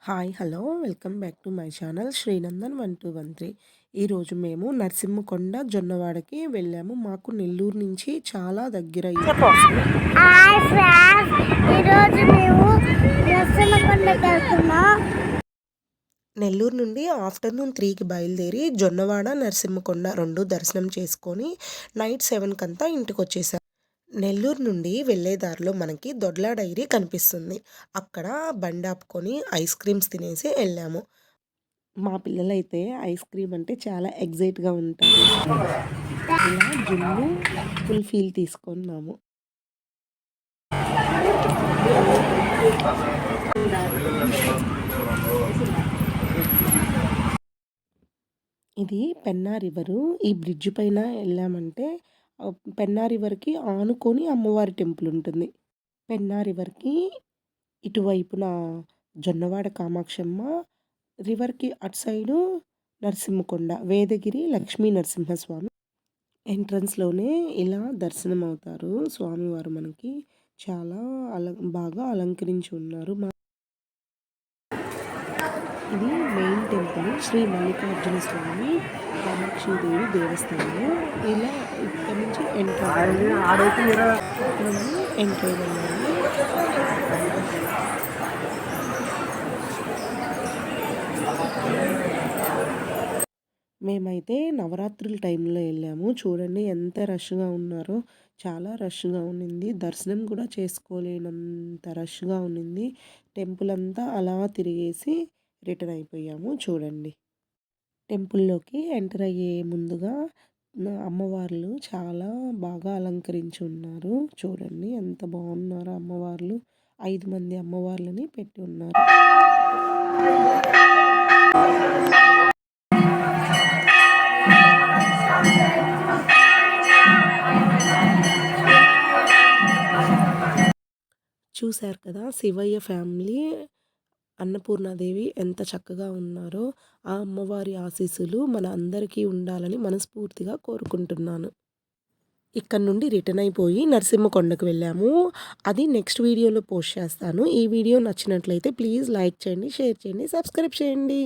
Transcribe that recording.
Hi hello welcome back to my channel Srinandan 1213. ఈరోజు మేము నరసింహకొండ జొన్నవాడకి వెళ్ళాము. మాకు నెల్లూరు నుంచి చాలా దగ్గర ఈ ప్లేస్. హాయ్ ఫ్రెండ్స్, ఈరోజు మేము నరసింహకొండకి వెళ్తున్నాం. నెల్లూరు నుండి ఆఫ్టర్నూన్ 3కి బయలుదేరి జొన్నవాడ నరసింహకొండ రెండు దర్శనం చేసుకొని నైట్ 7 కంతా ఇంటికి వచ్చేసాం. నెల్లూరు నుండి వెళ్ళే దారిలో మనకి దొడ్ల డైరీ కనిపిస్తుంది. అక్కడ బండి ఆపుకొని ఐస్ క్రీమ్స్ తినేసి వెళ్ళాము. మా పిల్లలైతే ఐస్ క్రీమ్ అంటే చాలా ఎగ్జైట్గా ఉంటారు. ఇలా జున్ను ఫుల్ తీసుకున్నాము. ఇది పెన్నా రివరు. ఈ బ్రిడ్జ్ పైన వెళ్ళామంటే పెన్నా రివర్కి ఆనుకొని అమ్మవారి టెంపుల్ ఉంటుంది. పెన్నా రివర్కి ఇటువైపున జొన్నవాడ కామాక్షమ్మ, రివర్కి అటు సైడు నరసింహకొండ, వేదగిరి లక్ష్మీ నరసింహస్వామి. ఎంట్రన్స్లోనే ఇలా దర్శనం అవుతారు స్వామివారు. మనకి చాలా బాగా అలంకరించి ఉన్నారు. ఇది మెయిన్ టెంపుల్ శ్రీ మల్లికార్జున స్వామి కామాక్షిదేవి దేవస్థానము. ఇలా ఇక్కడ నుంచి ఎంటర్ అయ్యారు. మేమైతే నవరాత్రుల టైంలో వెళ్ళాము. చూడండి ఎంత రష్గా ఉన్నారో, చాలా రష్గా ఉన్నింది. దర్శనం కూడా చేసుకోలేనంత రష్గా ఉన్నింది. టెంపుల్ అంతా అలా తిరిగేసి రిటర్న్ అయిపోయాము. చూడండి, టెంపుల్లోకి ఎంటర్ అయ్యే ముందుగా అమ్మవార్లు చాలా బాగా అలంకరించి ఉన్నారు. చూడండి ఎంత బాగున్నారో అమ్మవార్లు. 5 మంది అమ్మవార్లని పెట్టి ఉన్నారు. చూశారు కదా, శివయ్య ఫ్యామిలీ, అన్నపూర్ణాదేవి ఎంత చక్కగా ఉన్నారో. ఆ అమ్మవారి ఆశీస్సులు మన అందరికీ ఉండాలని మనస్ఫూర్తిగా కోరుకుంటున్నాను. ఇక్కడ నుండి రిటర్న్ అయిపోయి నరసింహకొండకు వెళ్ళాము. అది నెక్స్ట్ వీడియోలో పోస్ట్ చేస్తాను. ఈ వీడియో నచ్చినట్లయితే ప్లీజ్ లైక్ చేయండి, షేర్ చేయండి, సబ్స్క్రైబ్ చేయండి.